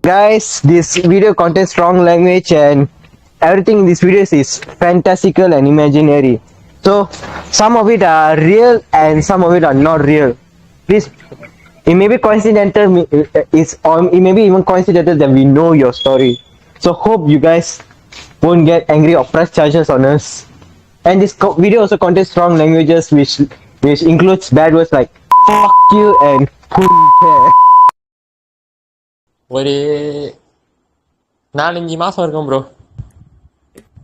Guys, this video contains strong language and everything in this video is fantastical and imaginary. So, some of it are real and some of it are not real. Please, it may be coincidental, it may be even coincidental that we know your story. So, hope you guys won't get angry or press charges on us. And this video also contains strong languages which includes bad words like fuck you and care. ஒரு 4-5 மாசம் இருக்கும் bro.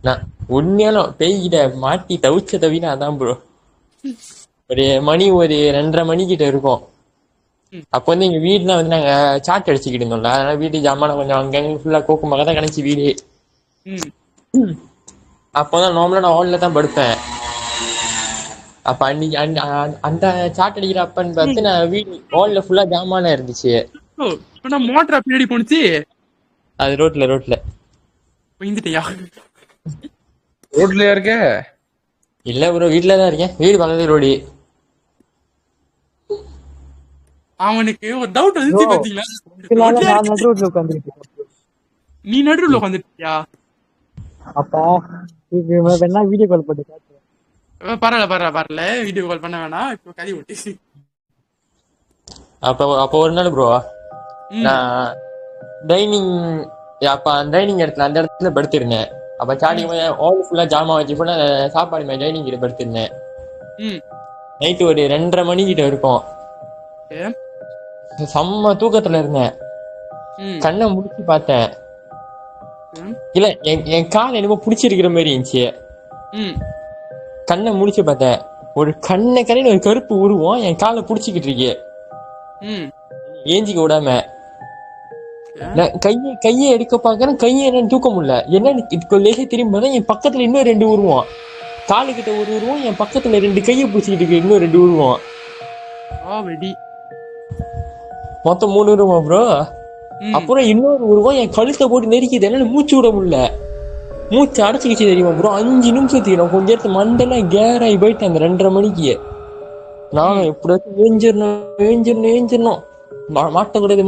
நான் உண்மையாலும் பேய்கிட்ட மாட்டி தவிச்ச தவினா அதான் bro. ஒரு 2:30 மணிக்கிட்ட இருக்கும். அப்போ வந்து எங்க வீட்டுல வந்து நாங்க சாட் அடிச்சுக்கிட்டு இருந்தோம்ல, அதனால வீட்டு ஜாமான கொஞ்சம் அங்க ஃபுல்லா கோக்குமாக தான் கிடைச்சி வீடு. அப்போதான் நார்மலா நான் ஹால்ல தான் படுப்பேன். அப்ப அன்னைக்கு அந்த சாட் அடிக்கிற அப்பன்னு பார்த்து நான் வீடு ஹால்ல ஃபுல்லா ஜாமான இருந்துச்சு. மோட்டரா பின்னாடி போனுச்சு. அது ரோட்ல போயிந்துட்டியா? ரோட்லயா இருக்க? இல்ல ப்ரோ, வீட்டுல தான் இருக்கேன். வீடு பக்கத்துல ரோடு. அவனுக்கு ஒரு டவுட் வந்துச்சு பாத்தீங்களா? நீ நடுவுல உட்காந்துட்டியா? அப்பா வேணா வீடியோ கால் பண்ணி பரவாயில்ல வீடியோ கால் பண்ண வேணாம், இப்போ கதை விட்டு. அப்போ ஒரு நாள் ப்ரோ, நான் டைனிங் இடத்துல அந்த இடத்துல படுத்திருந்தேன். அப்ப ஸ்டார்டிங் ஹால் ஃபுல்லா ஜாமா வச்சு ஃபுல்லா சாப்பாடு டைனிங் கிட்ட படுத்திருந்தேன். நைட்டு ஒரு 2:30 மணிக்கிட்ட இருக்கும். செம்ம தூக்கத்துல இருந்தேன். கண்ணை முடிச்சு பார்த்தேன். இல்ல, என் கால் என்னமோ பிடிச்சிருக்கிற மாதிரி இருந்துச்சு. கண்ணை முடிச்சு பார்த்தேன். ஒரு கண்ணைன்னு ஒரு கருப்பு உருவம் என் காலை பிடிச்சிக்கிட்டு இருக்கு, ஏஞ்சிக்க விடாம. கையை எடுக்க பாக்குறேன், கையை என்னன்னு தூக்க முடியல. என்ன லேசா திரும்பி என் பக்கத்துல இன்னும் 2 உருவம், காலுக்கிட்ட ஒரு உருவம், என் பக்கத்துல 2 கையை பிடிச்சிக்கிட்டு இருக்கு, இன்னும் 2 உருவம். மொத்தம் 3 உருவம் ப்ரோ. அப்புறம் இன்னொரு உருவம் என் கழுத்தை போட்டு நெருக்கிது, என்னால மூச்சு விட முடியல. மூச்சு அடைச்சிக்கிச்சு தெரியுமா ப்ரோ. 5 நிமிஷத்துக்கு நான் கொஞ்ச நேரத்து மண்டெல்லாம் கேராகி போயிட்டேன். அந்த 2:30 மணிக்கு நானும் எப்படியாச்சும் ஏஞ்சிடணும், மாட்டக்கூடாது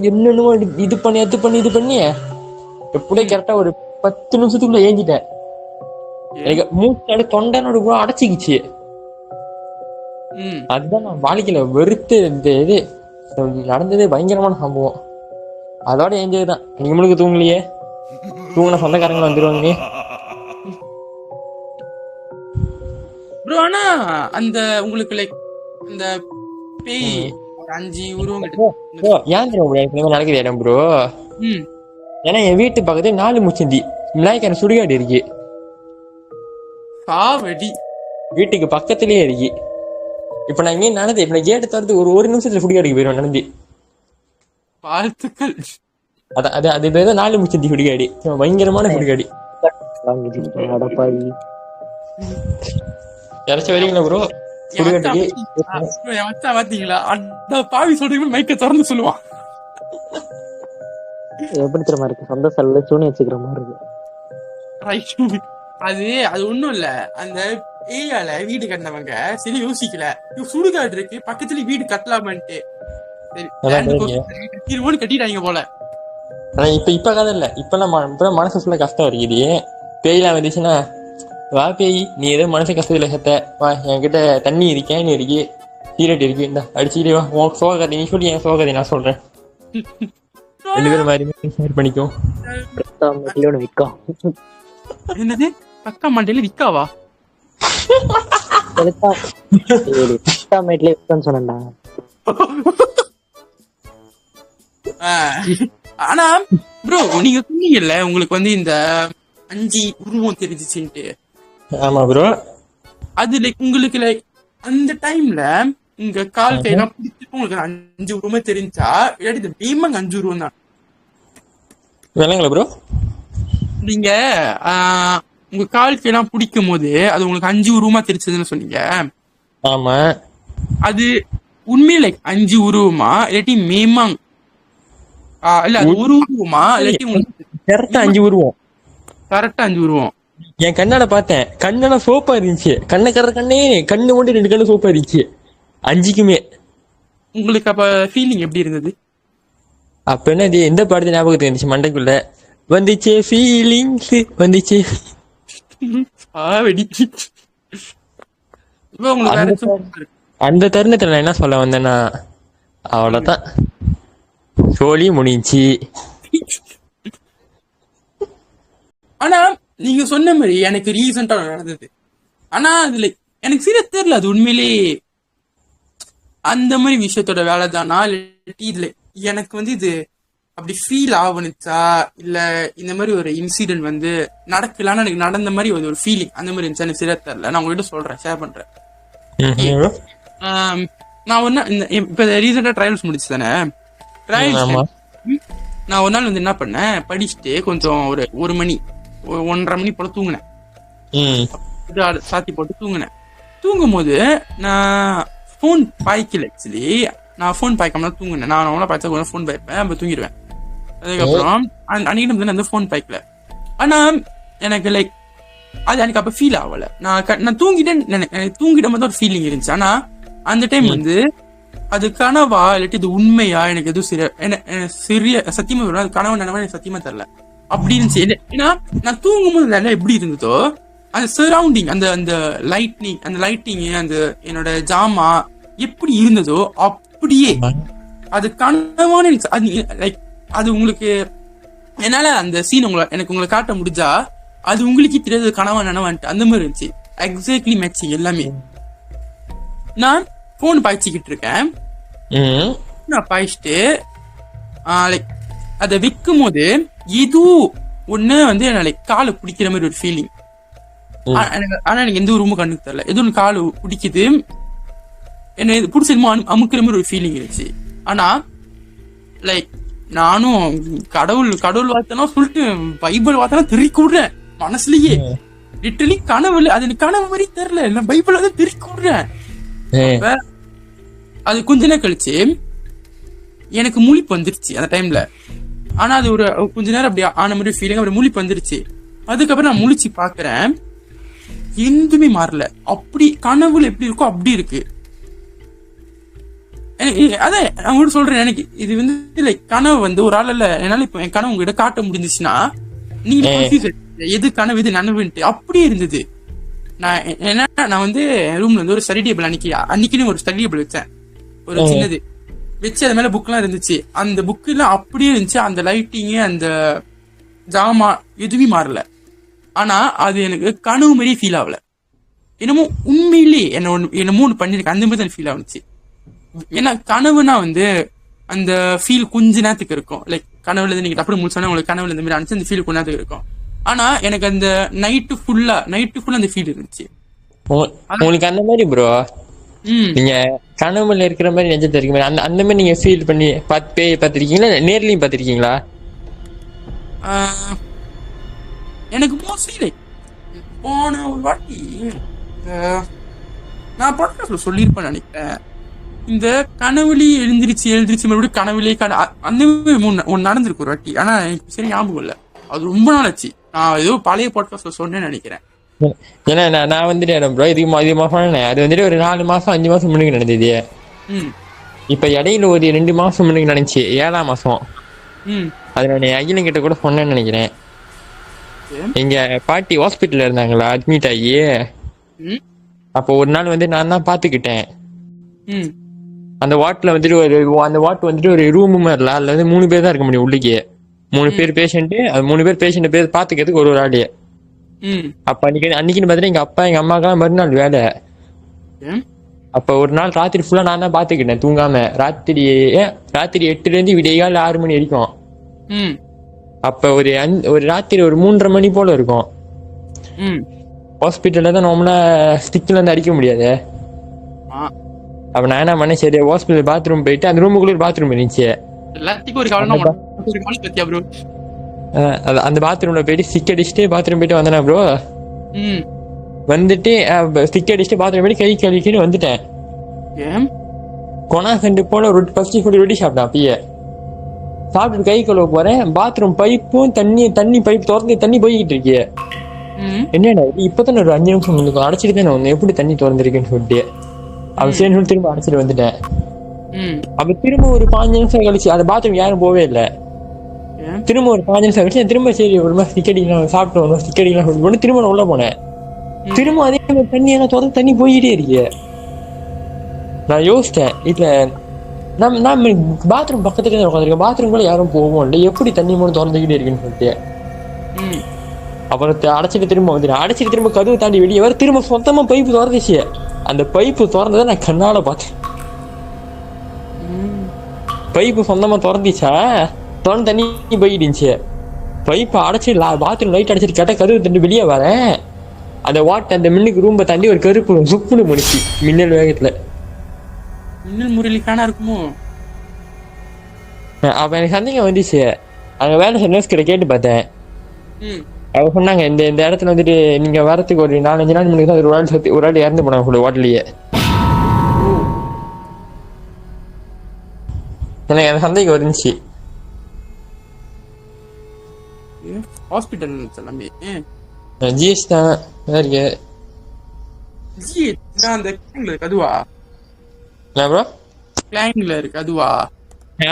என்னென்னமோ இது பண்ணி எப்படியே கரெக்டா ஒரு 10 நிமிஷத்துக்குள்ள ஏஞ்சிட்டேன். எனக்கு மூச்சு தொண்டனோட கூட அடைச்சிக்கிச்சு. அதுதான் நான் வாழ்க்கையில வெறுத்து இந்த இது நடந்ததே பயங்கரமான சம்பவம். அதோட ஏஞ்சதுதான். நீங்க முழுக்க தூங்கலையே, தூங்கின சொந்தக்காரங்க வந்துருவாங்க ப்ரோ. ஆனா அந்த உங்களுக்கு லைக் அந்த பேய் 5 உருவம் ஏன் தெரியும் நடக்குது இடம் ப்ரோ. ஏன்னா என் வீட்டு பக்கத்துல 4 முச்சந்தி விநாயகர் சுடுகாடு இருக்கு. வீட்டுக்கு பக்கத்துலயே இருக்கு. இப்ப நான் இங்கே நடந்து இப்ப நான் கேட்டு தரது ஒரு நிமிஷத்துல சுடுகாடுக்கு போயிடுவேன் நடந்து. வாழ்த்துக்கள். அது பேர் 4 முச்சந்தி சுடுகாடு, பயங்கரமான சுடுகாடு. இறச்சி வரீங்களா ப்ரோ சுடுகாட்டுக்கு? பாத்தீங்களா அந்த பாவி சொல்றீங்க, மைக்க திறந்து சொல்லுவான். எப்படி தெரியுமா இருக்கு, சொந்த செல்ல சூனி வச்சுக்கிற மாதிரி இருக்கு. அது ஒண்ணும் இல்ல, அந்த ஏரியால வீடு கட்டினவங்க சரி யோசிக்கல, சுடுகாடு இருக்கு பக்கத்துல வீடு கட்டலாமன்ட்டு கட்டிட்டாங்க போல. இப்ப கதை இல்ல, இப்பெல்லாம் மனசு ஃபுல்லா கஷ்டம் இருக்குது. பேயெல்லாம் வந்துச்சுன்னா, வா பேய் நீ ஏதோ மனசு கஷ்டத்துல செத்த வா, என்கிட்ட தண்ணி இருக்கேன், நீ இருக்கு சீரட் இருக்கு, இந்த அடிச்சுட்டே வா, உன் சோகதை நீ சொல்லி என் சோகதை நான் சொல்றேன். 2 பேரும் மாதிரி ஷேர் பண்ணிக்கோ. என்னது பக்கா மண்டையில விக்காவா? சொன்னா ஆனா ப்ரோ நீங்க சொன்னீங்கல்ல உங்களுக்கு வந்து இந்த 5 உருவம் தெரிஞ்சிச்சுன்ட்டு. ஆமா ப்ரோ. அது லைக் உங்களுக்கு லைக் அந்த டைம்ல உங்க கால் கையெல்லாம் பிடிச்சிட்டு உங்களுக்கு 5 உருவமே தெரிஞ்சா, இல்லாட்டி இந்த பீமங்க 5 உருவம் தான் வேலைங்களா ப்ரோ? நீங்க உங்க கால் கையெல்லாம் பிடிக்கும் போது அது உங்களுக்கு 5 உருவமா தெரிஞ்சதுன்னு சொன்னீங்க. ஆமா. அது உண்மையில லைக் 5 உருவமா இல்லாட்டி மேமாங் இல்ல அது ஒரு உருவமா இல்லாட்டி கரெக்டா 5 உருவம்? கரெக்டா 5 உருவம். என் கண்ணால பார்த்தேன், கண்ணெல்லாம் சோப்பா இருந்துச்சு. கண்ணு மட்டும் 2 கண்ணு சோப்பா இருந்துச்சு 5க்குமே. உங்களுக்கு அப்ப ஃபீலிங் எப்படி இருந்தது? அப்ப என்ன இது எந்த பாடத்து ஞாபகத்துக்கு இருந்துச்சு மண்டைக்குள்ள வந்துச்சே ஃபீலிங்ஸ் வந்துச்சு. வெடி இப்போ உங்களுக்கு வேற அந்த தருணத்துல நான் என்ன சொல்ல வந்தேன்னா அவ்வளவுதான், சோழி முடிஞ்சி. ஆனா நீங்க சொன்ன மாதிரி எனக்கு ரீசெண்டா நடந்தது. ஆனா அதுல எனக்கு சீரியஸ் தெரியல அது உண்மையிலே அந்த மாதிரி விஷயத்தோட வேலை தானா இல்லாட்டி இதுல எனக்கு வந்து இது அப்படி ஃபீல் ஆகணுச்சா இல்ல இந்த மாதிரி ஒரு இன்சிடென்ட் வந்து நடக்கலான்னு எனக்கு நடந்த மாதிரி ஒரு ஃபீலிங் அந்த மாதிரி இருந்துச்சு. எனக்கு சீரியஸ் தெரியல. நான் உங்ககிட்ட சொல்றேன், ஷேர் பண்றேன். நான் ஒன்னா இப்ப ரீசெண்டா ட்ரையல்ஸ் முடிச்சு தானே, ட்ரையல்ஸ் நான் ஒரு நாள் வந்து என்ன பண்ணேன், படிச்சுட்டு கொஞ்சம் ஒரு மணி 1:30 மணி போல தூங்கினேன். சாத்தி போட்டு தூங்கினேன். தூங்கும் போது நான் போன் பாய்க்கல. ஆக்சுவலி நான் போன் பாய்க்காம தூங்கினேன். நான் அவங்கள பாய்ச்சா போன் பாய்ப்பேன், அப்ப தூங்கிடுவேன். அதுக்கப்புறம் அன்னைக்கு வந்து அந்த போன் பாய்க்கல. ஆனா எனக்கு லைக் அது எனக்கு அப்ப ஃபீல் ஆகல. நான் தூங்கிட்ட மாதிரி ஒரு ஃபீலிங் இருந்துச்சு. ஆனா அந்த டைம் வந்து அது கனவா இல்லாட்டி இது உண்மையா எனக்கு எதுவும் சிறிய சத்தியமா வரும். அது கனவு நினைவா எனக்கு சத்தியமா தெரியல. அப்படி இருந்துச்சு. ஏன்னா நான் தூங்கும் போது நல்லா எப்படி இருந்ததோ அந்த சரௌண்டிங் அந்த லைட்டிங் அந்த என்னோட ஜாமா எப்படி இருந்ததோ அப்படியே அது கனவான லைக் அது உங்களுக்கு என்னால அந்த சீன் உங்களுக்கு காட்ட முடிஞ்சா அது உங்களுக்கு தெரியாது கனவா நனவான்ட்டு அந்த மாதிரி இருந்துச்சு. எக்ஸாக்ட்லி மேட்சிங் எல்லாமே. நான் போன் பாய்ச்சிக்கிட்டு இருக்கேன். நான் பாய்ச்சிட்டு லைக் அதை விற்கும் போது எதுவும் ஒண்ணு வந்து என்ன லைக் காலை பிடிக்கிற மாதிரி ஒரு ஃபீலிங். ஆனா எனக்கு எந்த ஒரு ரூமும் கண்ணுக்கு தெரியல. எதுவும் காலு பிடிக்குது, என்ன இது பிடிச்சதுமோ அமுக்கிற மாதிரி ஒரு ஃபீலிங் இருந்துச்சு. ஆனா லைக் நானும் கடவுள் வார்த்தைனா சொல்லிட்டு பைபிள் வார்த்தைனா திருக்கி விடுறேன் மனசுலயே. லிட்டரலி கனவுல அது எனக்கு கனவு மாதிரி தெரியல, நான் பைபிள் வந்து திருக்கி விடுறேன். அது கொஞ்ச நேரம் கழிச்சு எனக்கு முழிப்பு வந்துருச்சு அந்த டைம்ல. ஆனா அது ஒரு கொஞ்ச நேரம் அப்படி ஆன மாதிரி ஃபீலிங், அப்படி முழிப்பு வந்துருச்சு. அதுக்கப்புறம் நான் முழிச்சு பாக்குறேன், எதுவுமே மாறல. அப்படி கனவுல எப்படி இருக்கோ அப்படி இருக்கு. அதான் நான் கூட சொல்றேன், எனக்கு இது வந்து லைக் கனவு வந்து ஒரு ஆள் இல்ல. என்னால இப்ப என் கனவு உங்ககிட்ட காட்ட முடிஞ்சிச்சுன்னா நீங்க எது கனவு எது நனவுன்ட்டு அப்படியே இருந்தது. நான் வந்து ரூம்ல வந்து ஒரு ஸ்டடி டேபிள் அன்னைக்குன்னு ஒரு ஸ்டடி டேபிள் வச்சேன், ஒரு சின்னது வச்சு அது மேல புக் எல்லாம் இருந்துச்சு. அந்த புக் எல்லாம் அப்படியே இருந்துச்சு. அந்த லைட்டிங்கு அந்த ஜாமா எதுவுமே மாறல. ஆனா அது எனக்கு கனவு மாதிரியே ஃபீல் ஆகல. என்னமோ உண்மையிலேயே என்னமோ ஒண்ணு பண்ணிருக்கேன் அந்த மாதிரி தான் ஃபீல் ஆகுச்சு. ஏன்னா கனவுனா வந்து அந்த ஃபீல் கொஞ்ச நேரத்துக்கு இருக்கும். லைக் கனவுல இருந்து நீங்க அப்படி முடிச்சோன்னா உங்களுக்கு கனவுல இந்த மாதிரி அனுப்பிச்சு அந்த ஃபீல் கொஞ்ச நேரத்துக்கு இருக்கும். ஆனா எனக்கு அந்த நைட்டு ஃபுல்லா அந்த ஃபீல் இருந்துச்சு. உங்களுக்கு அந்த மாதிரி ப்ரோ நீங்க கனவுல இருக்கிற மாதிரி நெஞ்சத்துல இருக்க மாதிரி அந்த மாதிரி நீங்க ஃபீல் பண்ணி பேய் பார்த்திருக்கீங்களா, நேர்லயும் பார்த்திருக்கீங்களா? எனக்கு மோஸ்ட்லி போன ஒரு வாட்டி நான் பாட்காஸ்ட்ல சொல்லியிருப்பேன் நினைக்கிறேன். இந்த கனவுலி எழுந்திருச்சு மறுபடியும் கனவுலே அந்த ஒன்று நடந்திருக்கு ஒரு வாட்டி. ஆனா எனக்கு சரி ஞாபகம் இல்லை, அது ரொம்ப நாள் ஆச்சு. நான் ஏதோ பழைய பாட்காஸ்ட்ல சொன்னேன்னு நினைக்கிறேன். ஏன்னா நான் வந்துட்டு ப்ரோ இது சொன்னேன். அது வந்துட்டு ஒரு 4 மாசம் 5 மாசம் முன்னுக்கு நடந்தது. இப்ப இடையில ஒரு 2 மாசம் முன்னுக்கு நடந்துச்சு, 7ஆம் மாசம். அது நான் அகிலம் கிட்ட கூட சொன்னேன்னு நினைக்கிறேன். எங்க பாட்டி ஹாஸ்பிட்டல்ல இருந்தாங்களா, அட்மிட் ஆகி. அப்போ ஒரு நாள் வந்து நான் தான் பாத்துக்கிட்டேன். அந்த வாட்ல வந்துட்டு அந்த வாட் வந்துட்டு ஒரு ரூம் மாதிரில அதுல வந்து 3 பேர் தான் இருக்க முடியும் உள்ளுக்கே. 3 பேர் பேஷண்ட், அது 3 பேர் பேஷண்ட் பேர் பாத்துக்கிறதுக்கு ஒரு ஆளு. அப்ப அன்னைக்குன்னு பாத்தீங்கன்னா எங்க அப்பா எங்க அம்மாக்கெல்லாம் மறுநாள் வேலை. அப்ப ஒரு நாள் ராத்திரி ஃபுல்லா நான் தான் பாத்துக்கிட்டேன் தூங்காம. ராத்திரி 8ல இருந்து விடியகால 6 மணி வரைக்கும். அப்ப ஒரு ராத்திரி ஒரு 3:30 மணி போல இருக்கும். ஹாஸ்பிட்டல்ல தான் நார்மலா ஸ்டிக்ல இருந்து அடிக்க முடியாது. அப்ப நான் என்ன பண்ணேன், சரி ஹாஸ்பிட்டல் பாத்ரூம் போயிட்டு அந்த ரூமுக்குள்ள பாத்ரூம் இருந்துச்சு. அந்த பாத்ரூம்ல போயிட்டு ஸ்டிக் அடிச்சுட்டு பாத்ரூம் போயிட்டு வந்தேனா ப்ரோ. வந்துட்டு ஸ்டிக் அடிச்சுட்டு பாத்ரூம் போயிட்டு கை கழுவிக்கிட்டு வந்துட்டேன். கொனா சென்று போல ஃபர்ஸ்ட் ஃபுட் ரொட்டி சாப்பிட்டேன். அப்பயே சாப்பிட்டு கை கழுவ போறேன், பாத்ரூம் பைப்பும் தண்ணி பைப் திறந்து தண்ணி போய்கிட்டு இருக்கு. என்னடா இப்பதான் ஒரு 5 நிமிஷம் முன்னுக்கும் அடைச்சிட்டு தான் எப்படி தண்ணி திறந்துருக்குன்னு சொல்லிட்டு அவசியம் திரும்ப அடைச்சிட்டு வந்துட்டேன். அப்ப திரும்ப ஒரு 5 நிமிஷம் கழிச்சு அந்த பாத்ரூம் யாரும் போவே இல்லை. ஏன்? திரும்ப ஒரு 5 நிமிஷம் கழிச்சு திரும்ப சரி ஒரு மாதிரி சிக்கடிக்கலாம் சாப்பிட்டு வரணும் சிக்கடிக்கலாம் சொல்லி திரும்ப நான் உள்ள போனேன். திரும்ப அதே மாதிரி தண்ணி எல்லாம் திறந்து தண்ணி போயிட்டே இருக்கு. நான் யோசிச்சேன் இல்ல நம்ம பாத்ரூம் பக்கத்துக்கு உட்காந்துருக்கேன், பாத்ரூம்குள்ள யாரும் போவோம் இல்லை, எப்படி தண்ணி மூணு திறந்துக்கிட்டே இருக்குன்னு சொல்லிட்டு அப்புறம் அடைச்சிட்டு திரும்ப வந்துட்டேன். அடைச்சிட்டு திரும்ப கதவு தாண்டி வெளியே வர திரும்ப சொந்தமா பைப்பு திறந்துச்சு. அந்த பைப்பு திறந்ததை நான் கண்ணால பார்த்தேன். பைப்பு சொந்தமா திறந்துச்சா, திறந்து தண்ணி போயிட்டு இருந்துச்சு. பைப்பை அடைச்சி பாத்ரூம் லைட் அடைச்சிட்டு கேட்டால் கதவு தண்டு வெளியே வரேன். அந்த அந்த மின்னுக்கு ரூம்பை தாண்டி ஒரு கருப்பு சுப்புன்னு முடிச்சு மின்னல் வேகத்துல. மின்னல் முரளி காணா இருக்குமோ? அப்ப எனக்கு சந்தேகம் வந்துச்சு. அங்க வேலை நர்ஸ் கிட்ட கேட்டு பார்த்தேன். அவங்க சொன்னாங்க இந்த இடத்துல வந்துட்டு நீங்க வரத்துக்கு ஒரு 4-5 நாள் முன்னாடி தான் ஒரு ஆள் இறந்து போனாங்க ஹோட்டலையே. எனக்கு அந்த சந்தேகம் வந்துச்சு. ஹாஸ்பிட்டல் எல்லாமே ஜிஎஸ் தான் இருக்கு. அந்த கிளாங்ல இருக்கு அதுவா? என்ன ப்ரோ? கிளாங்ல இருக்கு அதுவா?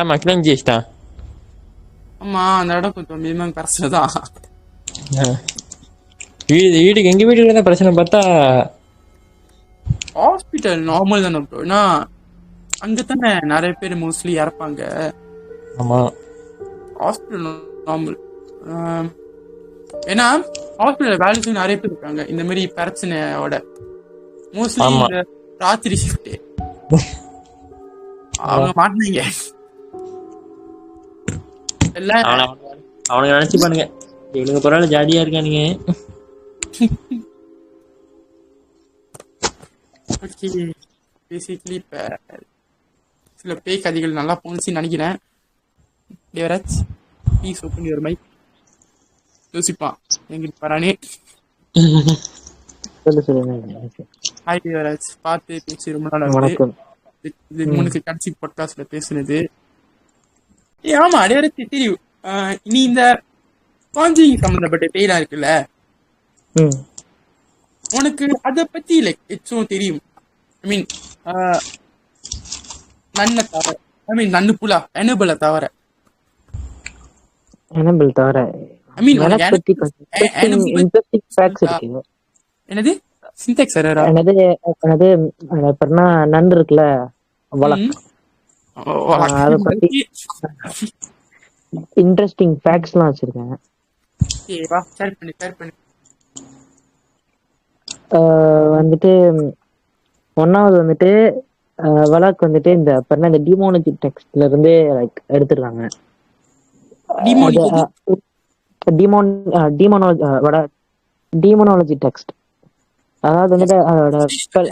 ஆமா கிளாங் ஜிஎஸ் தான். ஆமா அந்த இடம் கொஞ்சம் மினிமம் பிரச்சனை தான். வீட்டுக்கு எங்க வீட்டுல தான் பிரச்சனை பார்த்தா ஹாஸ்பிட்டல் நார்மல் தானே ப்ரோ. ஏன்னா அங்கதானே நிறைய பேர் மோஸ்ட்லி இறப்பாங்க. ஆமா ஹாஸ்பிட்டல் நார்மல். ஏன்னா ஹாஸ்பிட்டல் வேலை செய்ய நிறைய பேர் இருக்காங்க இந்த மாதிரி பிரச்சனையோட. மோஸ்ட்லி இந்த ராத்திரி ஷிஃப்ட் அவங்க மாட்டினீங்க எல்லாம். அவனுக்கு நினைச்சு பாருங்க இவனுங்க பரவாயில்ல ஜாலியா இருக்கானுங்க. ஓகே பேசிக்கலி இப்ப சில பேய் கதைகள் நல்லா போணுச்சுன்னு நினைக்கிறேன். Devaraj please open your mic. யோசிப்பான் எங்கிட்ட வரானே. ஹாய் தேவராஜ், பார்த்து பேசி ரொம்ப நாள் ஆகுது. இது முன்னுக்கு கடைசி பாட்காஸ்ட்ல பேசுனது. ஆமா தேவராஜ் தெரியும். நீ இந்த காஞ்சிங் சம்பந்தப்பட்ட பேரா இருக்குல்ல, உனக்கு அத பத்தி லைக் எச்சும் தெரியும்? ஐ மீன் நன்ன தவிர, ஐ மீன் நன்னு புலா எனபிள தவிர, எனபிள் தவிர ஐ மீன் இன்ட்ரஸ்டிங் ஃபேக்ட்ஸ் இருக்கு. என்னது சின்டாக்ஸ் எரரா? என்னது அப்புறம்னா நன் இருக்குல்ல வழக்கு, அத பத்தி இன்ட்ரஸ்டிங் ஃபேக்ட்ஸ்லாம் வச்சிருக்கேன். வா ஷேர் பண்ணு. வந்துட்டு ஒன்னாவது வந்துட்டு வழக்கு வந்துட்டு இந்த அப்புறம் இந்த டிமாலஜி டெக்ஸ்ட்ல இருந்து லைக் எடுத்துருக்காங்க. டிமானாலஜி டெக்ஸ்ட், அதாவது வந்துட்டு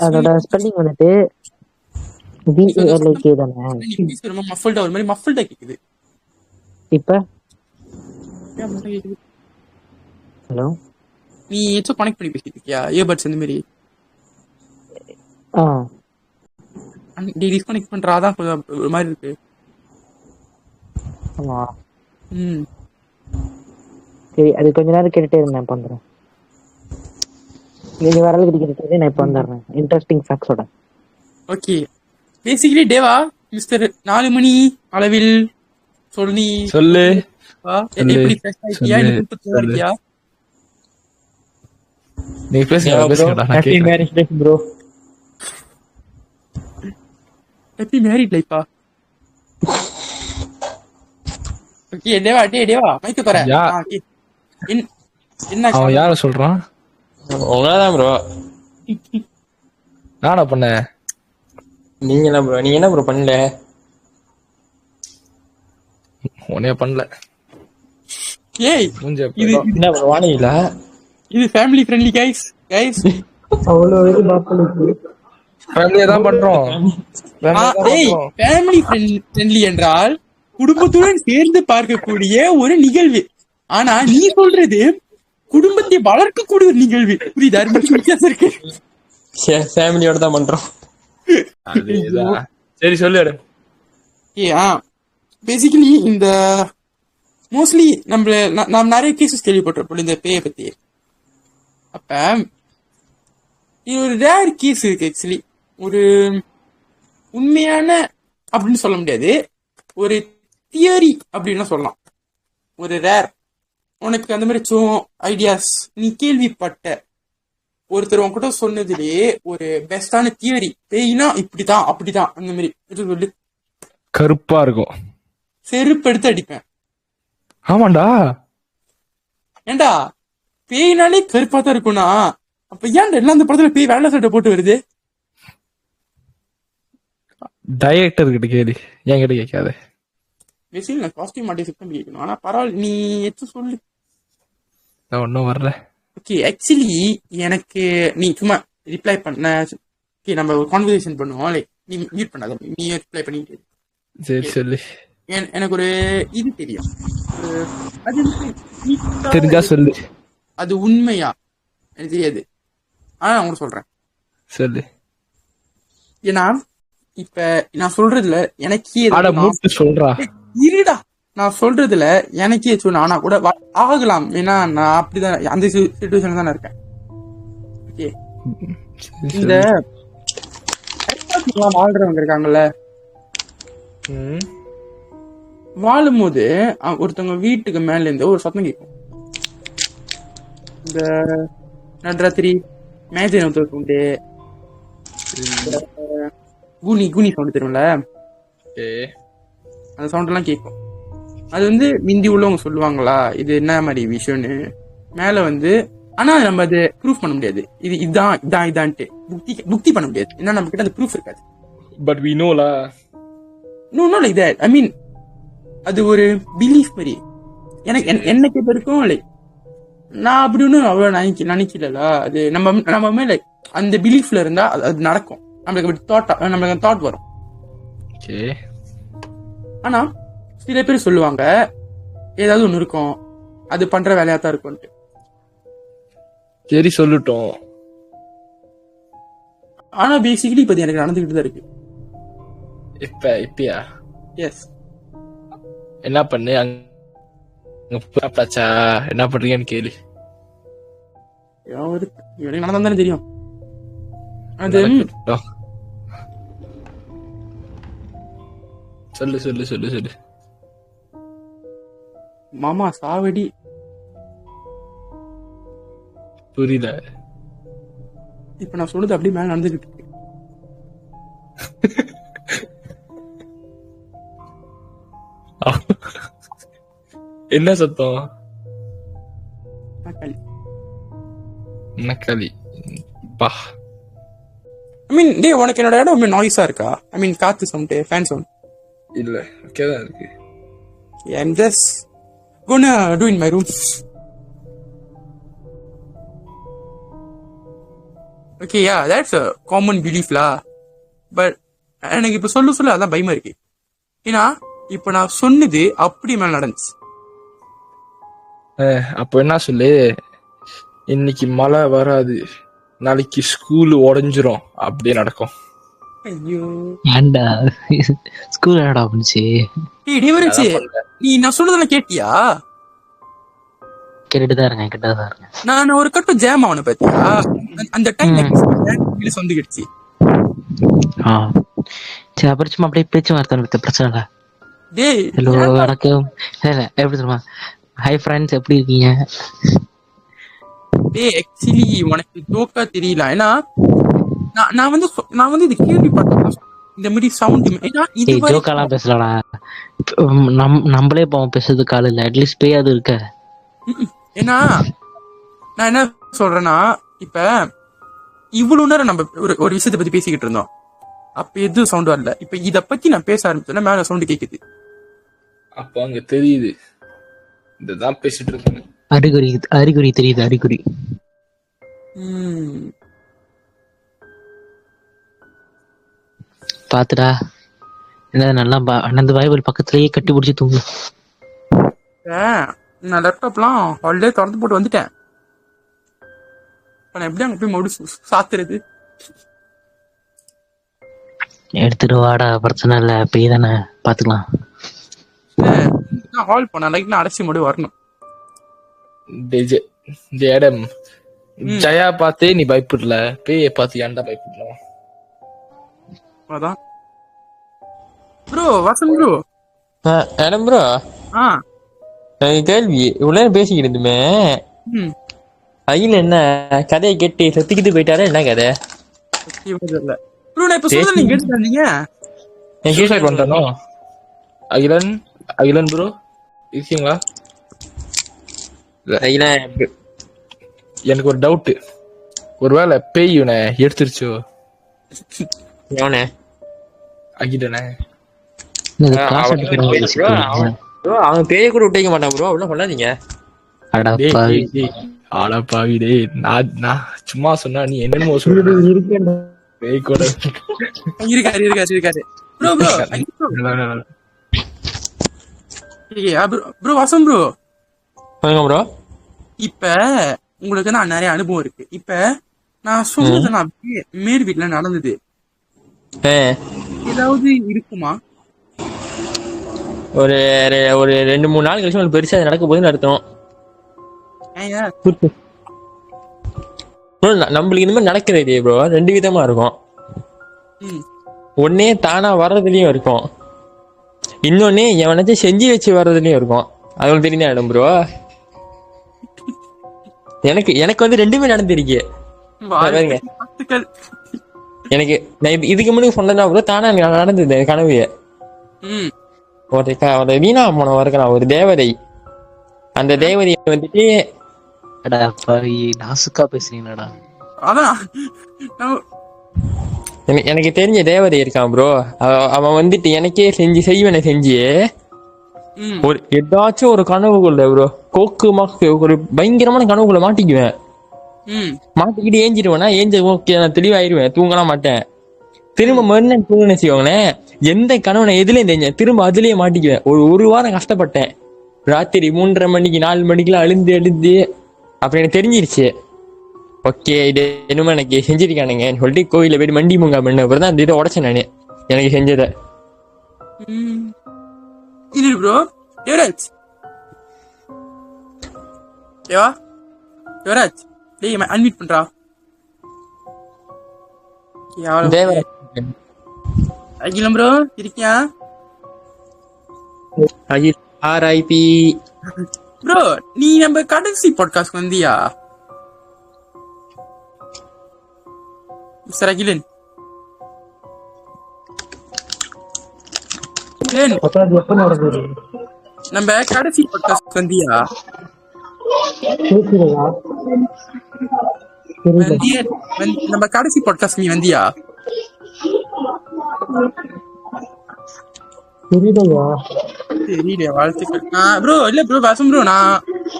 அதோட ஸ்பெல்லிங் வந்துட்டு VALK தானே. இப்ப ஹலோ நீ ஏதோ கனெக்ட் பண்ணி பேசிட்டு இருக்கியா இயர்பட்ஸ் இந்த மாதிரி? நீ டிஸ்கனெக்ட் பண்றாதான் கொஞ்சம் ஒரு மாதிரி இருக்கு. ஆமா சரி, அது கொஞ்ச நேரம் கேட்டுட்டே இருந்தேன். இப்ப வந்துடுறேன். நீங்க வர அளவுக்கு கேட்டுட்டே நான் இப்ப வந்துடுறேன் இன்ட்ரெஸ்டிங் ஃபேக்ட்ஸோட. ஓகே பேசிக்கலி டேவா மிஸ்டர் 4 மணி அளவில் சொல்லி சொல்லு. எப்படி ஃப்ரெஷ் ஆயிட்டியா? நீ கூப்பிட்டு இருக்கியா? நீ பேசுடா நான் கேக்குறேன். Marriage life bro. Happy married லைஃபா? ஓகே டேவா மைக் தர. என்ன அவன் யார சொல்றான்? உங்களதான் ப்ரோ. நானா பண்ண? நீங்க என்ன ப்ரோ பண்ணல? உன்னைய பண்ணல. ஏய் இது என்ன ப்ரோ வாணியில? இது ஃபேமிலி ஃப்ரெண்ட்லி கைஸ். அவ்வளவு பாப்பலுக்கு ஃபேமிலியா தான் பண்றோம். ஃபேமிலி ஃப்ரெண்ட்லி என்றால் குடும்பத்துடன் சேர்ந்து பார்க்கக்கூடிய ஒரு நிகழ்வு. ஆனா நீ சொல்றது குடும்பத்தை வளர்க்கக்கூடிய ஒரு நிகழ்வு. புரியுதா? வித்தியாசம் இருக்கு. ஃபேமிலியோட தான் பண்றோம். சரி சொல்லு. பேசிக்கலி இந்த மோஸ்ட்லி நம்ம நிறைய கேசஸ் கேள்விப்பட்டிருப்போம் இந்த பேயை பத்தி. அப்ப இது ஒரு ரேர் கேஸ் இருக்கு. ஆக்சுவலி ஒரு உண்மையான அப்படின்னு சொல்ல முடியாது, ஒரு தியரி அப்படின்னு சொல்லலாம். ஒரு ரேர் உனக்கு அந்த மாதிரி ஐடியாஸ் நீ கேள்விப்பட்ட ஒருத்தர் உன்கிட்ட சொன்னதுலயே ஒரு பெஸ்டான தியரி, பேய்னா இப்படிதான் அப்படிதான் அந்த மாதிரி எது சொல்லு. கருப்பா இருக்கும். செருப்பு எடுத்து அடிப்பேன். ஆமாண்டா. ஏண்டா பேய்னாலே கருப்பா தான் இருக்கும்னா அப்ப ஏன்டா எல்லாம் அந்த படத்துல பேய் வெள்ளை சட்டை போட்டு வருது? டைரக்டர் கிட்ட கேளு, என் கிட்ட கேட்காத. பேசிக்கலி நான் காஸ்டியூம் மாட்டி சுத்தம் கேட்கணும். ஆனா பரவாயில்ல, நீ எது சொல்லு. நான் ஒன்னும் வரல. ஓகே, ஆக்சுவலி எனக்கு நீ சும்மா ரிப்ளை பண்ண. ஓகே, நம்ம ஒரு கான்வர்சேஷன் பண்ணுவோம். லைக் நீ மியூட் பண்ணாத, நீ ரிப்ளை பண்ணிட்டு. சரி சொல்லு. எனக்கு ஒரு இது தெரியும். அது தெரிஞ்சா சொல்லு. அது உண்மையா எனக்கு தெரியாது, ஆனா நான் உங்களுக்கு சொல்றேன் சொல்லு. ஏன்னா இப்ப நான் சொல்றதுல எனக்கே சொல்றா இருடா, நான் சொல்றதுல எனக்கே சொன்ன ஆனா கூட ஆகலாம். ஏன்னா நான் அப்படிதான் அந்த சிச்சுவேஷன் தான் இருக்கேன். ஓகே, இந்த வாழ்றவங்க இருக்காங்கல்ல, வாழும் போது ஒருத்தவங்க வீட்டுக்கு மேல இருந்து ஒரு சத்தம் கேட்கும். இந்த நடுராத்திரி மேஜை உண்டு, குனி சவுண்ட் தெரியும்ல, அந்த சவுண்ட் எல்லாம் கேட்கும். அது வந்து மிந்தி உள்ளவங்க சொல்லுவாங்களா இது என்ன மாதிரி விஷயம்னு மேல வந்து. ஆனா நம்ம அதை ப்ரூஃப் பண்ண முடியாது, இது இதான்ட்டு புக்தி பண்ண முடியாது. ஏன்னா நம்ம கிட்ட அந்த ப்ரூஃப் இருக்காது. பட் வி நோலா. No like that. I mean அது ஒரு பிலீஃப் மாதிரி. எனக்கு என்ன கேட்ட இருக்கும். லைக் நான் அப்படி ஒன்றும் அவ்வளோ நினைக்கல. அது நம்ம லைக் அந்த பிலீஃப்ல இருந்தா அது நடக்கும். நம்மளுக்கு தாட் வரும். ஆனா சில பேர் சொல்லுவாங்க ஏதாவது ஒண்ணு இருக்கும், அது பண்ற வேலையா தான் இருக்கும். சரி சொல்லட்டும். ஆனா பேசிக்கலி இப்ப எனக்கு நடந்துகிட்டு தான் இருக்கு. இப்பயா? எஸ். என்ன பண்ணு, என்ன பண்றீங்கன்னு கேளு. எனக்கு நடந்தா தானே தெரியும். அது சொல்லு சொல்லு சொல்லு சொல்லு. மாமா சாவடி. புரியல. இப்ப நான் சொல்றது அப்படியே மேல நடந்துகிட்டு இருக்கு. என்ன சத்தம்? நக்கலி. நக்கலி. பா. ஐ மீன் டேய், உனக்கு என்னோட இடம் நாய்ஸா இருக்கா? ஐ மீன் காத்து சவுண்ட், ஃபேன் சவுண்ட் இல்ல, ஓகேதான் இருக்கு. I'm just gonna do in my room. Okay, yeah, that's a common belief lah. But எனக்கு இப்ப சொல்ல அதான் பயமா இருக்கு. ஏன்னா இப்ப நான் சொன்னது அப்படி மேல நடந்துச்சு. அப்ப என்ன சொல்லு, இன்னைக்கு மழை வராது, நாளைக்கு ஸ்கூல் உடஞ்சிரும், அப்படியே நடக்கும். ஐயோ, ஏன்டா ஸ்கூல் என்னடா பண்ணுச்சு? நீ நான் சொல்றதெல்லாம் கேட்டியா? கேட்டுதான் இருக்கேன். நான் ஒரு கட்டம் ஜாம் ஆவன பாத்தியா? அந்த டைம் வந்துகிடுச்சு. சரி, அப்புறம் சும்மா அப்படியே பேச்சு வார்த்தை பிரச்சனை இல்ல. டேய், ஹலோ வணக்கம். எப்படி சொல்லுமா, ஹை ஃப்ரெண்ட்ஸ், எப்படி இருக்கீங்க? டேய், ஆக்சுவலி உனக்கு ஜோக்கா தெரியல. ஏன்னா நான் வந்து இது கேள்விப்பட்டேன், இந்த மாதிரி சவுண்ட். ஜோக்காலாம் பேசலடா, நம்மளே பாவம் பேசுறதுக்கு ஆள் இல்ல, அட்லீஸ்ட் பேயாது இருக்க. ஏன்னா நான் என்ன சொல்றேன்னா, இப்ப இவ்வளவு நேரம் நம்ம ஒரு விஷயத்தை பத்தி பேசிக்கிட்டு இருந்தோம், அப்ப எதுவும் சவுண்ட் வரல. இப்ப இத பத்தி நான் பேச ஆரம்பிச்சேன்னா மேல சவுண்ட் கேக்குது. அப்ப அங்க தெரியுது இதுதான் பேசிட்டு இருக்கேன். அறிகுறி தெரியுது, அறிகுறி. பாத்துடா, என்ன நல்லா அந்த பைபிள் பக்கத்துலயே கட்டி பிடிச்சி தூங்கு. நான் லேப்டாப்லாம் ஹாலிடே திறந்து போட்டு வந்துட்டேன். நான் எப்படி அங்க போய் மறுபடியும் சாத்துறது? எடுத்துட்டு வாடா, பிரச்சனை இல்ல, போய் தானே பாத்துக்கலாம். ஹால் போனா லைக் நான் அடைச்சி மட்டும் வரணும். ஜயா பார்த்தே நீ பயப்படல, பேய பார்த்து ஏன்டா பயப்படலாம்? அதான் bro Vasanth bro. Madam bro, ஆ கேள்வி இவ்வளவு நேரம் பேசிக்கிட்டு இருந்துமே, ம் அகில என்ன கதையை கேட்டு செத்துக்கிட்டு போயிட்டாரா என்ன கதை? தெரியல ப்ரோ. நான் இப்ப சொல்றேன் நீங்க கேட்டு வந்தீங்க. என் சூசைட் பண்ணிட்டானோ? அகிலன் அகிலன் ப்ரோ இருக்கீங்களா? அகில எனக்கு ஒரு டவுட், ஒருவேளை பேய் இவனை எடுத்துருச்சோ? எவனே? அகிலனே. இது காசு எடுக்கிறவங்க பேசிட்டு இருக்கீங்க. ப்ரோ அவன் பேய கூட விட்டு வைக்க மாட்டான் ப்ரோ, அப்படிலாம் சொல்லாதீங்க. அட டேய் பாவி. டேய் டேய் ஆளா பாவி டேய். நான் சும்மா சொன்னா நீ என்னமோ சொல்ற. இருக்கேன்டா. பேய் கூட இருக்காரு bro bro bro Vasanth bro. சொல்லுங்க ப்ரோ. இப்ப உங்களுக்கு நான் நிறைய அனுபவம் இருக்கு. இப்ப நான் சொன்னது நான் அப்படியே மேல் வீட்டுல நடந்தது ஏதாவது இருக்குமா? ஒரு ஒரு 2-3 நாள் கழிச்சு உங்களுக்கு பெருசா நடக்க போகுதுன்னு அர்த்தம். ஏங்க ப்ரோ நம்மளுக்கு இந்த மாதிரி நடக்கிறது ப்ரோ 2 விதமா இருக்கும். ம் ஒன்னே தானா வர்றதுலயும் இருக்கும், இன்னொன்னு எவனாச்சும் செஞ்சு வச்சு வர்றதுலயும் இருக்கும். அது உங்களுக்கு தெரியுதா இடம் ப்ரோ? எனக்கு வந்து 2மே நடந்திருக்கு. வாழ்த்துக்கள். எனக்கு நான் இதுக்கு முன்னாடி சொன்னதா ப்ரோ, தானா எனக்கு நடந்தது கனவு. ம் ஒரு வீணா போன இருக்கலாம் ஒரு தேவதை. அந்த தேவதை வந்துட்டு அடா பாவி, நாசுக்கா பேசுறீங்கடா. அதான் நம்ம- எனக்கு தெரிஞ்ச தேவதை இருக்கான் ப்ரோ. அவன் வந்துட்டு எனக்கே செய்வனை செஞ்சு ம் ஒரு ஏதாச்சும் ஒரு கனவுக்குள்ள ப்ரோ மாக்கு ஒரு பயங்கரமான கனவுக்குள்ள மாட்டிக்குவேன். ம் மாட்டிக்கிட்டு ஏஞ்சிடுவேனா, ஓகே நான் தெளிவாயிருவேன், தூங்கலாம் மாட்டேன். திரும்ப மறுநாள் தூங்கின செய்வாங்களேன், எந்த கனவு நான் எதுலயும் தெரிஞ்சேன் திரும்ப அதுலயே மாட்டிக்குவேன். ஒரு வாரம் கஷ்டப்பட்டேன். ராத்திரி 3:30 மணிக்கு 4 மணிக்கெல்லாம் அழுந்து அப்படி எனக்கு தெரிஞ்சிருச்சு. ஓகே இது என்னமோ எனக்கு செஞ்சிருக்கானுங்க சொல்லிட்டு கோயில போயிட்டு மண்டி முங்கா பண்ண அப்புறம் தான் அந்த இதை உடச்சேன் நானு எனக்கு செஞ்சதை. இது ப்ரோ யுவராஜ் யுவராஜ் டேய் அன்மியூட் பண்றா. தேவதை அகிலம் ப்ரோ இருக்கியா? RIP ப்ரோ நீ நம்ம கடைசி பாட்காஸ்ட் வந்தியா மிஸ்டர் அகிலன்? நம்ம கடைசி பாட்காஸ்ட் வந்தியா? நம்ம கடைசி பாட்காஸ்ட் நீ வந்தியா? தெரியல. வாழ்த்துக்கள். ப்ரோ இல்ல ப்ரோ வசம் ப்ரோ, நான்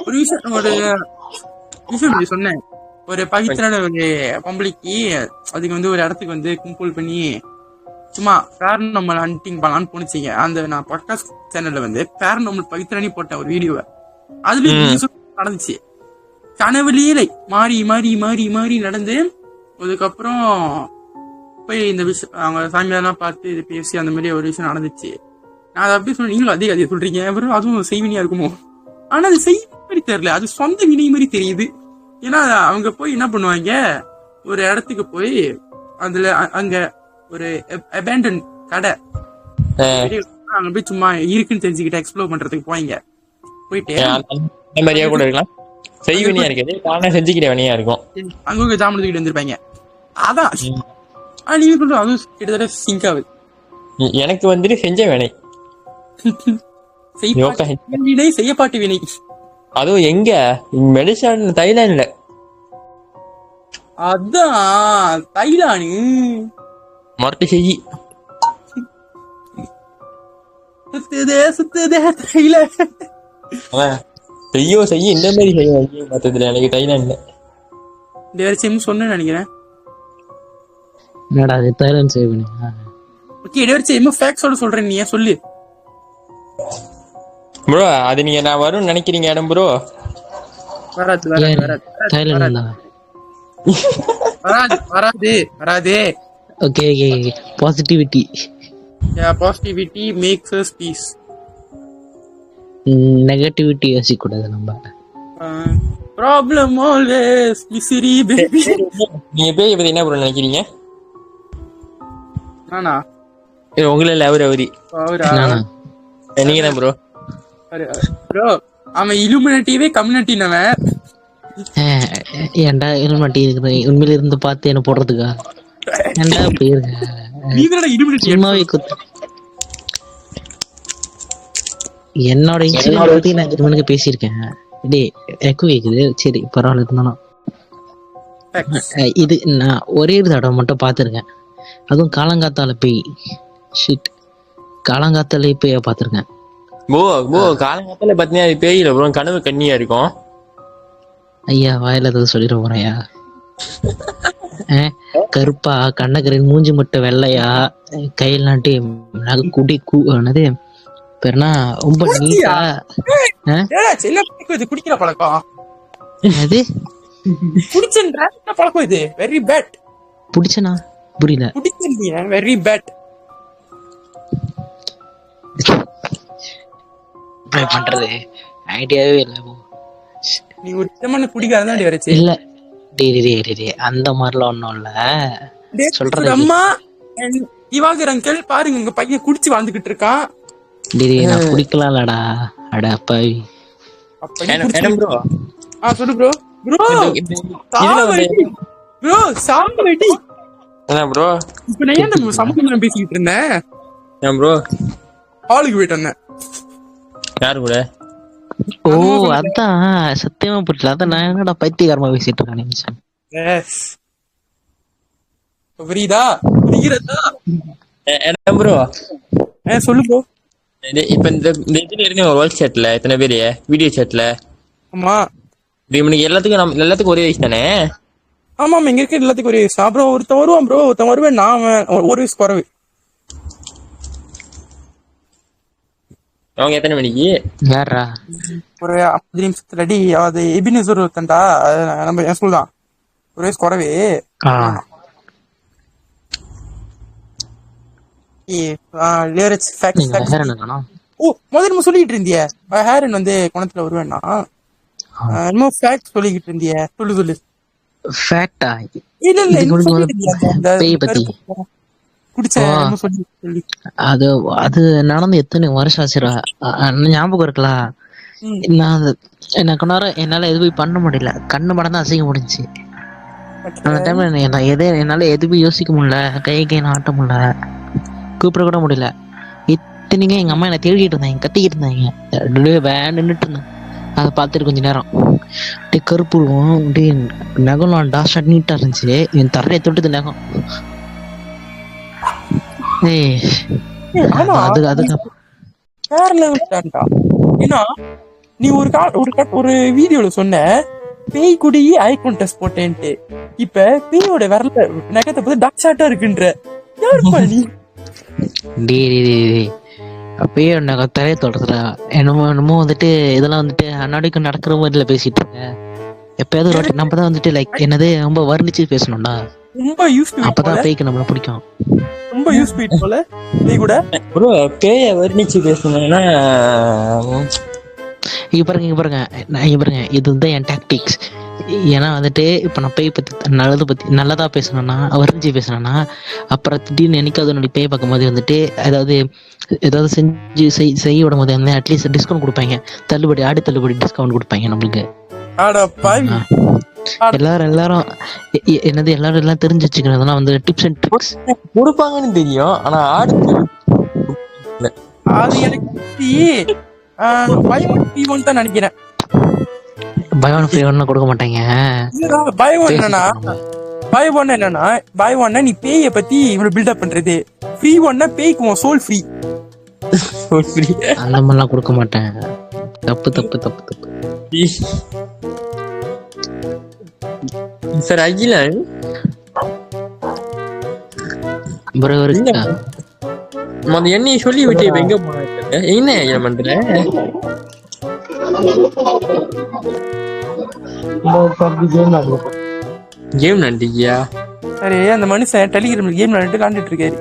ஒரு விஷயம் சொன்னேன். ஒரு பவித்ரான ஒரு பொம்பளைக்கு அதுக்கு வந்து ஒரு இடத்துக்கு வந்து கும்பல் பண்ணி சும்மா பேரநார்மல் ஹண்டிங் பண்ணலான்னு போனிச்சிங்க. அந்த நான் பாட்காஸ்ட் சேனல்ல வந்து பேரநார்மல் பவித்ரானி போட்டேன் ஒரு வீடியோவை. அதுல நடந்துச்சு. கனவுலயே மாறி மாறி மாறி மாறி நடந்து அதுக்கப்புறம் போய் இந்த விஷயம் அவங்க சாமியாரெல்லாம் பார்த்து இது பேசி அந்த மாதிரி ஒரு விஷயம் நடந்துச்சு. நான் அதை அப்படி சொன்னேன், நீங்களும் அதே சொல்றீங்க அப்புறம் அதுவும் செய்வினியா இருக்குமோ? ஆனா அது செய்ய மாதிரி தெரியல, அது சொந்த வினை மாதிரி தெரியுது. ஏன்னா அவங்க போய் என்ன பண்ணுவாங்க, ஒரு இடத்துக்கு போய் அதுல அங்க ஒரு அபேண்டன் கடை அங்க போய் சும்மா இருக்குன்னு தெரிஞ்சுக்கிட்டு எக்ஸ்ப்ளோர் பண்றதுக்கு போயிட்டு கூட இருக்கலாம். செய்வினியா இருக்குது, தானே செஞ்சுக்கிட்ட வினையா இருக்கும். அங்க ஜாமன் தூக்கிட்டு வந்திருப்பாங்க. அதான் நீங்க சொல்ற அதுவும் கிட்டத்தட்ட சிங்க் ஆகுது. எனக்கு வந்துட்டு செஞ்ச வினை செய்யப்பாட்டு வினை. அதுவும் எங்க மெடிசன் தைலாண்ட்ல. அதான் தைலானு மரட்டு செய்யி சுத்துதே தைல செய்ய இந்த மாதிரி செய்ய மொத்தத்துல எனக்கு தைலாண்ட்ல இந்த வரைக்கும் சொன்னேன்னு நினைக்கிறேன். என்னடா அது தைலாண்ட் சேவ் பண்ணி? ஓகே இடைவெளிச்சு ஃபேக்ஸோட சொல்றேன், நீ ஏன் சொல்லு ப்ரோ. அது நீங்க நான் வரும்னு நினைக்கிறீங்க இடம் ப்ரோ? வராது வராது வராது. Okay positivity positivity makes us peace. Negativity யோசிக்க கூடாது நம்ம. Problem always misery baby. நீங்க பேய் பத்தி என்ன ப்ரோ நினைக்கிறீங்க? நானா உங்கள இல்ல அவரி நானா? நீங்க தான் ப்ரோ. ப்ரோ அவன் இலுமினேட்டிவே கம்யூனிட்டினவன். ஏன்டா இலுமினாட்டி இருக்குது உண்மையில இருந்து பார்த்து என்ன போடுறதுக்கா? ஏன்டா போயிருக்க? நீ தானடா இலுமினேட்டி. சும்மாவே குத்து. என்னோட இன்சிடென்ட் பத்தி நான் இவனுக்கு பேசியிருக்கேன். டேய் எக்கோ கேக்குது. சரி பரவாயில்ல இருந்தாலும் இது நான் ஒரே ஒரு தடவை மட்டும் பார்த்துருக்கேன். அதுவும் காலங்காத்தால பேய். ஷிட், காலங்காத்தாலே பேய பார்த்துருக்கேன். காலங்காத்தால பாத்தீங்கன்னா அது பேயில ப்ரோ, கனவு கண்ணியா இருக்கும். ஐயா வாயில ஏதாவது சொல்லிட போறையா? கருப்பா கண்ணக்கரின் மூஞ்சி மட்டும் வெள்ளையா கையில் நாட்டி நகை குடி என்னது பெருனா ரொம்ப நீட்டா. என்ன பழக்கம் இது? குடிக்கிற பழக்கம். அது குடிச்சன்ற பழக்கம் இது. Very bad. புடிச்சனா புரியல. குடிச்சீங்க வெரி பேட். பண்றது ஐடியாவே இல்ல. நீ ஒரு விதமான குடிக்காரதான் வரச்சு. இல்ல டே அந்த மாதிரிலாம் ஒண்ணும் இல்ல. சொல்றது அம்மா திவாகர் அங்கிள் பாருங்க, உங்க பையன் குடிச்சு வாழ்ந்துகிட்டு இருக்கான். நான் குடிக்கலாம்லடா. அட அப்பாவி. சொல்லு ப்ரோ. ப்ரோ ப்ரோ சாம்பு வெட்டி. ப்ரோ இப்ப நான் ஏன் நம்ம சமூகம் பேசிக்கிட்டு இருந்தேன் ப்ரோ? ஹாலுக்கு போயிட்டு வந்தேன். யாரு கூட? ஓ அதான் சத்தியமா புரியல. அதான் நான் என்னடா பைத்தியகாரமா பேசிட்டு இருக்கேன். புரியுதா? புரியுறதா ப்ரோ? சொல்லு ப்ரோ. இப்ப இந்த இதுல இருந்து ஒரு வாய்ஸ் சேட்ல எத்தனை பேரு வீடியோ சேட்ல? ஆமா இவனுக்கு எல்லாத்துக்கும் ஒரே வயசு தானே? ஆமா இங்க இருக்க எல்லாத்துக்கும் ஒரே வயசு. அப்புறம் ஒருத்தன் வருவான் ப்ரோ, ஒருத்தன் வருவேன். நான் ஒரு வயசு குறைவு. அவங்க எத்தனை மணிக்கு? யாரா? ஒரு 50 நிமிஷத்துல அடி. அது எபினேசர் ஒருத்தன்டா, நம்ம என் ஸ்கூல் தான். ஒரு வயசு குறைவு. முதல்ல சொல்லிட்டு இருந்திய ஹேரன் வந்து குணத்துல வருவேன்னா என்னமோ ஃபேக்ட் சொல்லிக்கிட்டு இருந்திய. சொல்லு. ஃபேக்டா? இல்ல அது அது நடந்து எத்தனை வருஷம் ஆச்சுரா? ஞாபகம் இருக்கலாம். நான் எனக்கு நேரம் என்னால எதுவும் பண்ண முடியல. கண்ணு படம் தான் அசைக்க முடிஞ்சுச்சு. அந்த டைம்ல என்னால எதுவும் யோசிக்க முடியல. கை ஆட்ட முடியல, கூப்பிட கூட முடியல. இத்தனைங்க எங்க அம்மா என்ன தேடிட்டு இருந்தாங்க, கத்திக்கிட்டு இருந்தாங்க. நின்றுட்டு இருந்தேன். அதை பார்த்துட்டு கொஞ்ச நேரம் அப்படியே கருப்புருவோம் அப்படியே நகம்லாம் டாஸ்டா நீட்டா இருந்துச்சு. என் தரையை தொட்டுது நகம். நீ ஒரு வீடியோல சொன்ன பேய் குடி ஐ கான்டெஸ்ட் போட்டேன்ட்டு. இப்ப பேயோட விரல நகத்தை பார்த்து டாக் ஷாட்டா இருக்குன்ற. அப்பயே தரையை தொடர்றா. என்னமோ வந்துட்டு இதெல்லாம் வந்துட்டு அன்னாடிக்கு நடக்கிற மாதிரில பேசிட்டு இருக்க. எப்பயாவது ஒரு நம்ம தான் வந்துட்டு லைக் என்னது ரொம்ப வர்ணிச்சு பேசணும்டா. ரொம்ப யூஸ் அப்பதான் பேய்க்கு நம்மள பிடிக்கும். ரொம்ப யூஸ் போல பேய் கூட ப்ரோ பேய வர்ணிச்சு பேசணும்னா இங்க பாருங்க இதுதான் என் டாக்டிக்ஸ். ஏன்னா வந்துட்டு இப்ப நான் பேய் பத்தி நல்லதா பேசணும்னா, வர்ணிச்சு பேசணும்னா, அப்புறம் திடீர்னு என்னைக்காவது என்னுடைய பேய் பார்க்கும் போது வந்துட்டு ஏதாவது செஞ்சு செய்ய விடும் போது வந்து அட்லீஸ்ட் டிஸ்கவுண்ட் கொடுப்பாங்க. ஆடி தள்ளுபடி டிஸ்கவுண்ட் கொடுப்பாங்க நம்மளுக்கு. எல்லாரும் எல்லாம் தெரிஞ்சு வச்சுக்கிறதுனா வந்து டிப்ஸ் அண்ட் ட்ரிக்ஸ் கொடுப்பாங்கன்னு தெரியும். ஆனா அது எனக்கு தான் நினைக்கிறேன். பயம் ஃப்ரீ ஒன்னும் கொடுக்க மாட்டாங்க. பயம் என்னன்னா நீ பேய பத்தி இவ்வளவு பில்டப் பண்றது. ஃப்ரீ ஒன்னா பேய்க்கு சோல் ஃப்ரீ. அந்த மாதிரிலாம் கொடுக்க மாட்டேன். தப்பு சார் அகிலன் ப்ரோ இருக்கா? என்னைய சொல்லி விட்டு இப்ப எங்க போன? என்ன பண்ற? கேம் நடிக்கியா? சரி, அந்த மனுஷன் டெலிகிராம்ல கேம் விளையாண்டுட்டு இருக்காரு.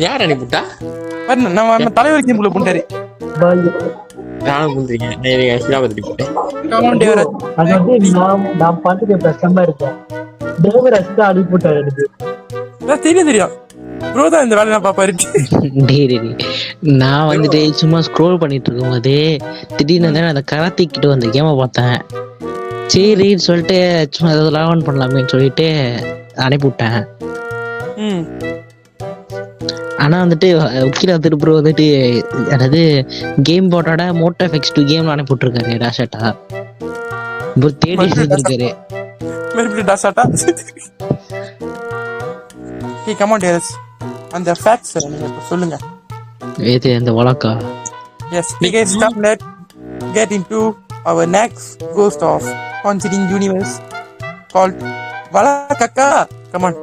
யார் அனுப்பிட்டா? நம்ம தலைவர் கேம் குள்ள போட்டாரு. நானும் புரிஞ்சுக்கேன். Come on, dear. அது வந்து நான் பாட்டுக்கு கஷ்டமா இருக்கேன். தேவராஜ் தான் அனுப்பிவிட்டாரு எனக்கு. தெரியும் ப்ரோ தான் இந்த வேலை நான் பாப்பாரு. டேய் நான் வந்துட்டு சும்மா ஸ்க்ரோல் பண்ணிட்டு இருக்கும்போது திடீர்னு வந்து அந்த கராத்திக்கிட்டு வந்த கேமை பார்த்தேன். சரின்னு சொல்லிட்டு சும்மா ஏதாவது லாகவுன் பண்ணலாமேன்னு சொல்லிட்டு அனுப்பிவிட்டேன். ஆனா வந்துட்டு உக்கில திருப்புற வந்துட்டு அதாவது கேம் போட்டோட மோட்டோ எஃபெக்ட்ஸ் 2 கேம் அனுப்பிவிட்டுருக்காரு ராஷாட்டா. இப்போ தேடி இருந்திருக்காரு. மறுபடியும் டாசாட்டா. Okay come on dears. அந்த ஃபேக்ட்ஸ் நீங்க சொல்லுங்க. இது அந்த வழக்கா. Yes, we guys come let's get into our next ghost of Conjuring universe called Valakaka. Come on.